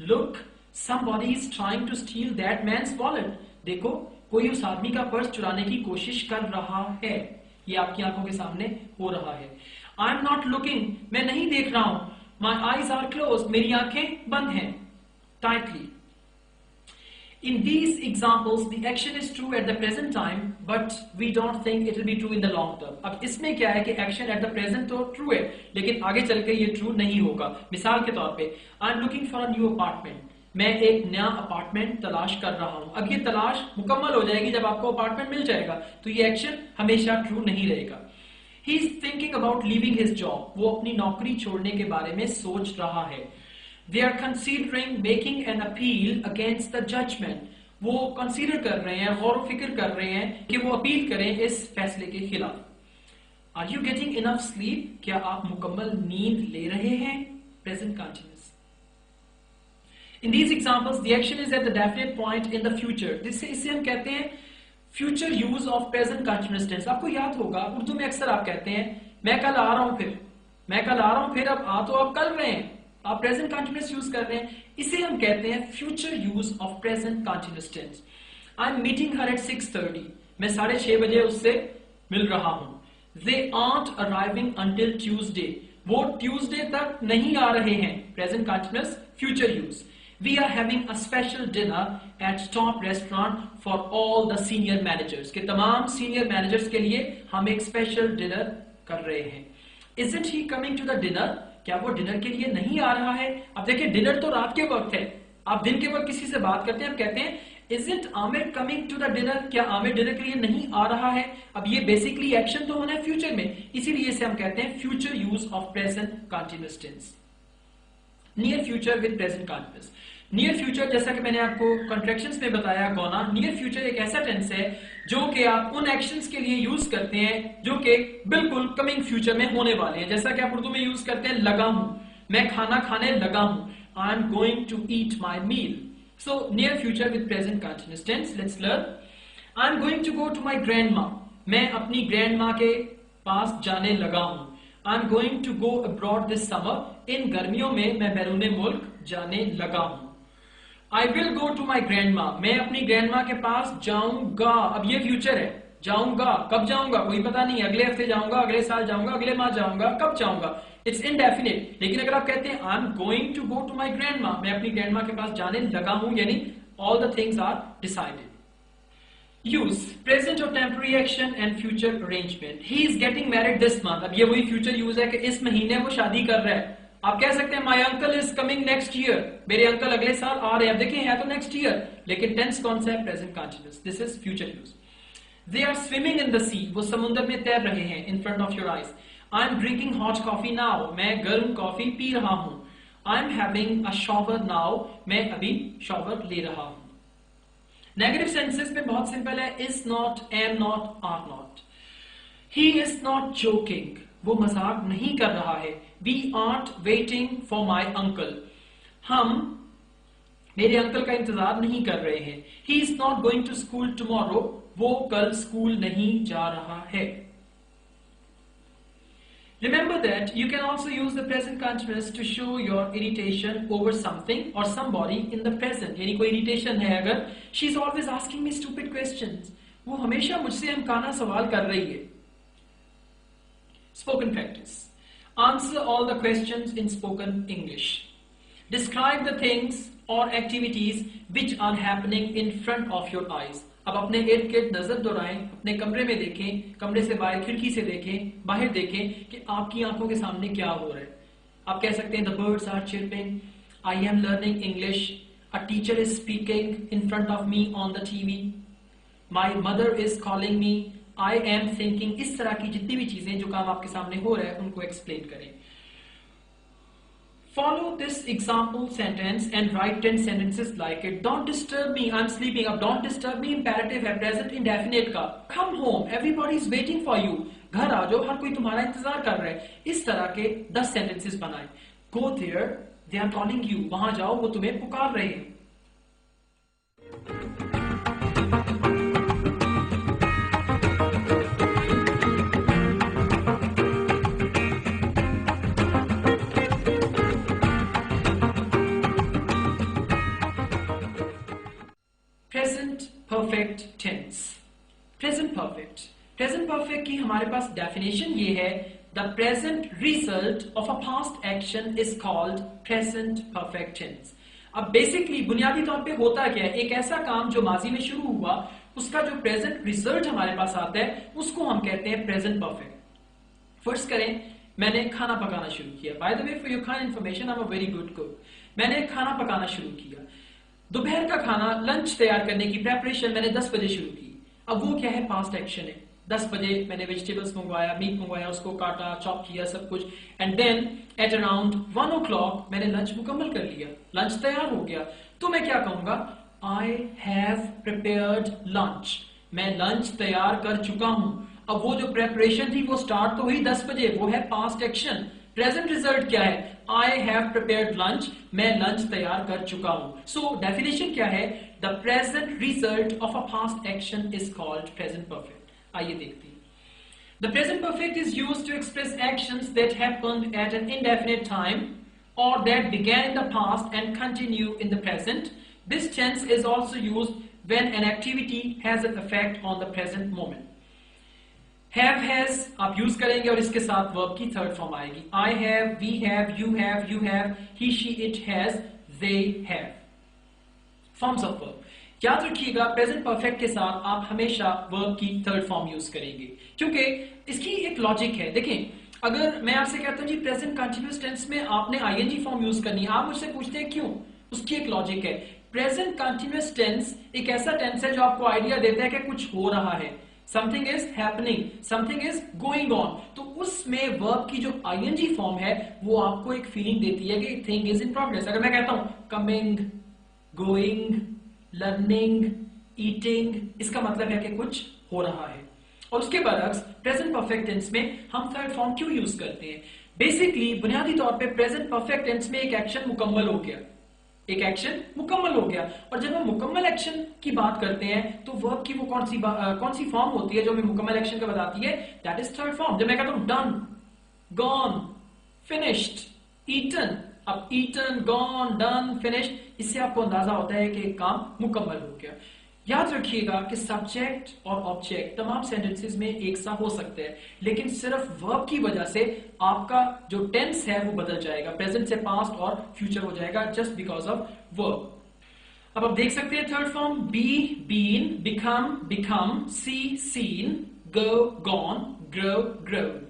Look somebody is trying to steal that man's wallet. देखो कोई उस आदमी का पर्स चुराने की कोशिश कर रहा है, ये आपकी आंखों के सामने हो रहा है. आई एम नॉट लुकिंग, मैं नहीं देख रहा हूं. माई आईज आर क्लोज, मेरी आंखें बंद हैं. Tightly. In these examples, the action is true at the present time, but we don't think it will be true in the long term. अब इसमें क्या है कि action at the present तो true है, लेकिन आगे चल के ये true नहीं होगा. मिसाल के तौर पे, I'm looking for a new apartment. मैं एक नया अपार्टमेंट तलाश कर रहा हूं. अब ये तलाश मुकम्मल हो जाएगी जब आपको अपार्टमेंट मिल जाएगा, तो ये एक्शन हमेशा ट्रू नहीं रहेगा. He is thinking about leaving his job. वो अपनी नौकरी छोड़ने के बारे में सोच रहा है. They are considering making an appeal against the judgment. वो कंसीडर कर रहे हैं, गौर फिक्र कर रहे हैं कि वो अपील करें इस फैसले के खिलाफ. Are you getting enough sleep? क्या आप मुकम्मल नींद ले रहे हैं? Present continuous. In these examples, the action is at the definite point in the future. इसे हम कहते हैं future use of present continuous tense. आपको याद होगा उर्दू में अक्सर आप कहते हैं मैं कल आ रहा हूं फिर, मैं कल आ रहा हूं फिर. अब आ तो आप कल रहे हैं, आप प्रेजेंट कंटिन्यूअस यूज कर रहे हैं. इसे हम कहते हैं future use of present continuous tense. I am meeting her at 6:30. मैं 6:30 बजे उससे मिल रहा हूं. They aren't arriving until Tuesday. वो ट्यूसडे तक नहीं आ रहे हैं. Present continuous future use. We are having a special dinner at top restaurant for all the senior managers. के तमाम सीनियर मैनेजर्स के लिए हम एक स्पेशल डिनर कर रहे हैं. Isn't he coming to the dinner. क्या वो डिनर के लिए नहीं आ रहा है? अब देखिए डिनर तो रात के वक्त है, आप दिन के वक्त किसी से बात करते हैं, आप कहते हैं Isn't Aamir coming to the dinner. क्या आमिर डिनर के लिए नहीं आ रहा है? अब ये बेसिकली एक्शन तो होना है फ्यूचर में, इसीलिए इसे हम कहते हैं future use of present continuous tense. Near future with present continuous. Near future जैसा कि मैंने आपको कॉन्ट्रैक्शंस में बताया गौना, नियर फ्यूचर एक ऐसा टेंस है जो कि आप उन एक्शंस के लिए यूज करते हैं जो कि बिल्कुल कमिंग फ्यूचर में होने वाले हैं. जैसा कि आप उर्दू में यूज करते हैं लगा हूं, मैं खाना खाने लगा हूं. I am going to eat my meal. So near future with present continuous tense. Let's learn. I am going to go to my grandma. मैं अपनी ग्रैंडमा के पास जाने लगा हूं. I am going to go abroad this summer. इन गर्मियों में मैं बैरून मुल्क जाने लगा हूं. I will go to my grandma. मैं अपनी ग्रैंडमा के पास जाऊंगा. अब ये फ्यूचर है, जाऊंगा. कब जाऊंगा कोई पता नहीं, अगले हफ्ते जाऊंगा, अगले साल जाऊंगा, अगले माह जाऊंगा, कब जाऊंगा, इट्स इनडेफिनिट. लेकिन अगर आप कहते हैं I am going to go to my grandma, मैं अपनी ग्रैंडमा के पास जाने लगा हूं, यानी all the things are decided. Use present और temporary action and future arrangement. He is getting married this month. अब ये वही फ्यूचर यूज है कि इस महीने वो शादी कर रहा है. आप कह सकते हैं my uncle is coming next year. मेरे अंकल अगले साल आ रहे हैं. अब देखिए है तो नेक्स्ट ईयर, लेकिन टेंस कौन सा है? Present continuous. This is future use. They are swimming in the sea. वो समुद्र में तैर रहे हैं. In front of your eyes. I am drinking hot coffee now. मैं गर्म कॉफी पी रहा हूं. I am having a shower now. मैं अभी शॉवर ले रहा हूं. नेगेटिव सेंसेस में बहुत सिंपल है. Is not, am not, are not. He is not joking. वो मजाक नहीं कर रहा है. We aren't waiting for my uncle. हम मेरे अंकल का इंतजार नहीं कर रहे हैं. He is not going to school tomorrow. वो कल स्कूल नहीं जा रहा है. Remember that you can also use the present continuous to show your irritation over something or somebody in the present. यानी कोई irritation है अगर, she is always asking me stupid questions. वो हमेशा मुझसे हमकाना सवाल कर रही है. Spoken practice. Answer all the questions in spoken English. Describe the things or activities which are happening in front of your eyes. अब अपने इर्द गिर्द नजर दौड़ाएं, अपने कमरे में देखें, कमरे से बाहर खिड़की से देखें, बाहर देखें कि आपकी आंखों के सामने क्या हो रहा है. आप कह सकते हैं the birds are chirping, I am learning English, a teacher is speaking in front of me on the TV, my mother is calling me, I am thinking. इस तरह की जितनी भी चीजें जो काम आपके सामने हो रहा है उनको एक्सप्लेन करें. Follow this example sentence and write 10 sentences like it. Don't disturb me, I'm sleeping. अब don't disturb me imperative है, present indefinite का. Come home, everybody is waiting for you. घर आ जाओ, हर कोई तुम्हारा इंतजार कर रहा है. इस तरह के 10 sentences बनाएं. Go there, they are calling you. वहां जाओ, वो तुम्हें पुकार रहे हैं. Perfect tense. Present perfect, present perfect की हमारे पास डेफिनेशन ये है, the present result of a past action is called present perfect tense. अब बेसिकली बुनियादी तौर पे होता क्या है, एक ऐसा काम जो माजी में शुरू हुआ उसका जो प्रेजेंट रिजल्ट हमारे पास आता है उसको हम कहते हैं प्रेजेंट परफेक्ट। फर्स्ट करें, मैंने खाना पकाना शुरू किया। By the way for your kind information, I am a very good cook. मैंने खाना पकाना शुरू किया। दोपहर का खाना, लंच तैयार करने की प्रेपरेशन मैंने 10 बजे शुरू की। अब वो क्या है, पास्ट एक्शन है। 10 बजे मैंने वेजिटेबल्स मंगवाया, मीट मंगवाया, उसको काटा, चॉप किया, सब कुछ, and then at around 1 o'clock मैंने लंच मुकम्मल कर लिया, लंच तैयार हो गया। तो मैं क्या कहूंगा, आई हैव प्रिपेयर्ड लंच, मैं लंच तैयार कर चुका हूं। अब वो जो प्रेपरेशन थी वो स्टार्ट तो हुई 10 बजे, वो है पास्ट एक्शन। प्रेजेंट रिजल्ट क्या है, आई हैव प्रिपेयर्ड लंच, मैं लंच तैयार कर चुका हूं। सो डेफिनेशन क्या है, the present result of a past action is called present perfect. आइए देखते हैं। The present perfect is used to express actions that happened at an indefinite time or that began in the past and continue in the present. This tense is also used when an activity has an effect on the present moment. Have, has आप use करेंगे और इसके साथ verb की third form आएगी। I have, we have, you have, he, she, it has, they have. Forms of verb. याद रखिएगा, present perfect के साथ आप हमेशा वर्ब की थर्ड फॉर्म यूज करेंगे, क्योंकि इसकी एक लॉजिक है। देखें, अगर मैं आपसे कहता हूं जी प्रेजेंट कंटीन्यूअस टेंस में आपने आईएनजी फॉर्म यूज करनी है, आप मुझसे पूछते हैं क्यों, उसकी एक लॉजिक है। प्रेजेंट कंटीन्यूअस टेंस एक ऐसा टेंस है जो आपको आइडिया देता है कि कुछ हो रहा है, something is happening, something is going on. तो उसमें वर्ब की जो आईएनजी फॉर्म है वो आपको एक फीलिंग देती है कि थिंग इज इन प्रोग्रेस। अगर मैं कहता हूं कमिंग, गोइंग, लर्निंग, ईटिंग, इसका मतलब है कि कुछ हो रहा है। और उसके बरक्स प्रेजेंट परफेक्ट टेंस में हम थर्ड फॉर्म क्यों यूज करते हैं? बेसिकली बुनियादी तौर पे प्रेजेंट परफेक्ट टेंस में एक एक्शन मुकम्मल हो गया, एक एक्शन मुकम्मल हो गया, और जब हम मुकम्मल एक्शन की बात करते हैं तो वर्ब की वो कौन सी फॉर्म होती है जो हमें मुकम्मल एक्शन का बताती है? That is third form. जब मैं कहता हूं डन, गॉन, फिनिश्ड, ईटन, अब ईटन, गॉन, डन, फिनिश्ड, इससे आपको अंदाजा होता है कि काम मुकम्मल हो गया। याद रखिएगा कि सब्जेक्ट और ऑब्जेक्ट तमाम सेंटेंसेस में एक सा हो सकते हैं, लेकिन सिर्फ वर्ब की वजह से आपका जो टेंस है वो बदल जाएगा, प्रेजेंट से पास्ट और फ्यूचर हो जाएगा, जस्ट बिकॉज ऑफ वर्ब। अब आप देख सकते हैं third form, be, been, become, become, see, seen, go, gone, grow, grown.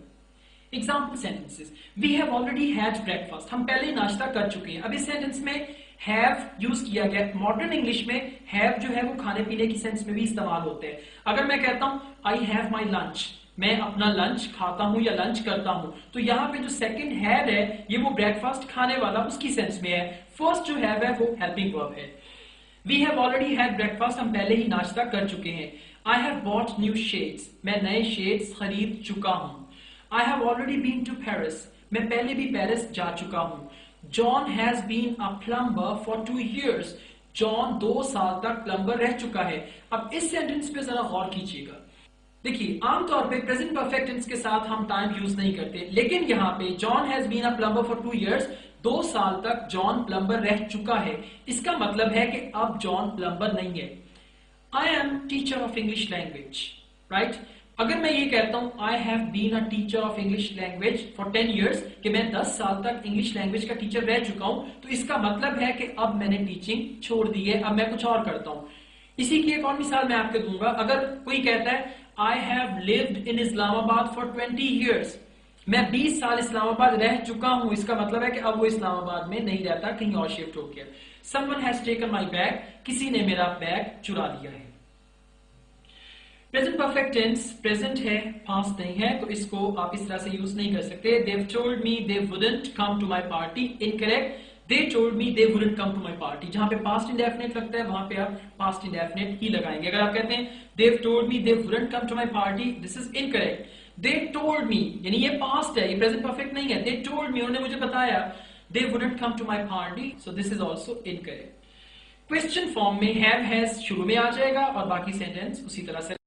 Example sentences, we have already had breakfast, हम पहले ही नाश्ता कर चुके हैं। अब इस सेंटेंस में हैव यूज किया गया। मॉडर्न इंग्लिश में हैव जो है वो खाने पीने की सेंस में भी इस्तेमाल होते हैं। अगर मैं कहता हूं आई हैव माई लंच, मैं अपना लंच खाता हूं या लंच करता हूं, तो यहां पे जो सेकंड हैव है ये वो ब्रेकफास्ट खाने वाला उसकी सेंस में है। फर्स्ट जो हैव है वो हेल्पिंग वर्ब है। We have already had breakfast, हम पहले ही नाश्ता कर चुके हैं। I have bought new shades, मैं नए शेड्स खरीद चुका हूं। I have already been to Paris, मैं पहले भी पेरिस जा चुका हूं। John has been a plumber for 2 years, John 2 साल तक प्लम्बर रह चुका है। अब इस सेंटेंस पे जरा गौर कीजिएगा। देखिए, आमतौर पे प्रेजेंट परफेक्ट टेंस के साथ हम टाइम यूज नहीं करते, लेकिन यहाँ पे John has been a plumber for 2 years, 2 साल तक जॉन प्लम्बर रह चुका है। इसका मतलब है कि अब जॉन प्लम्बर नहीं है। I am teacher of English language, right? अगर मैं ये कहता हूं I have been a teacher of English language for 10 years, कि मैं 10 साल तक इंग्लिश लैंग्वेज का टीचर रह चुका हूं, तो इसका मतलब है कि अब मैंने टीचिंग छोड़ दी है, अब मैं कुछ और करता हूं। इसी की एक और मिसाल मैं आपको दूंगा। अगर कोई कहता है I have lived in Islamabad for 20 years, मैं 20 साल इस्लामाबाद रह चुका हूं, इसका मतलब है कि अब वो इस्लामाबाद में नहीं रहता, कहीं और शिफ्ट हो गया। Someone has taken my bag, किसी ने मेरा बैग चुरा लिया है। प्रेजेंट परफेक्ट टेंस प्रेजेंट है, पास्ट नहीं है, तो इसको आप इस तरह से यूज नहीं कर सकते। They've told me they wouldn't come to my party, incorrect. They told me they wouldn't come to my party, जहां पे पास्ट इंडेफिनिट लगता है वहां पे आप पास्ट इंडेफिनिट ही लगाएंगे। अगर आप कहते हैं They've told me they wouldn't come to my party, this is incorrect. They told me, यानी ये पास्ट है, ये प्रेजेंट परफेक्ट नहीं है। They told me, उन्होंने मुझे बताया, they wouldn't come to my party, so this is also incorrect. Question form में हैव हैज शुरू में आ जाएगा और बाकी सेंटेंस उसी तरह से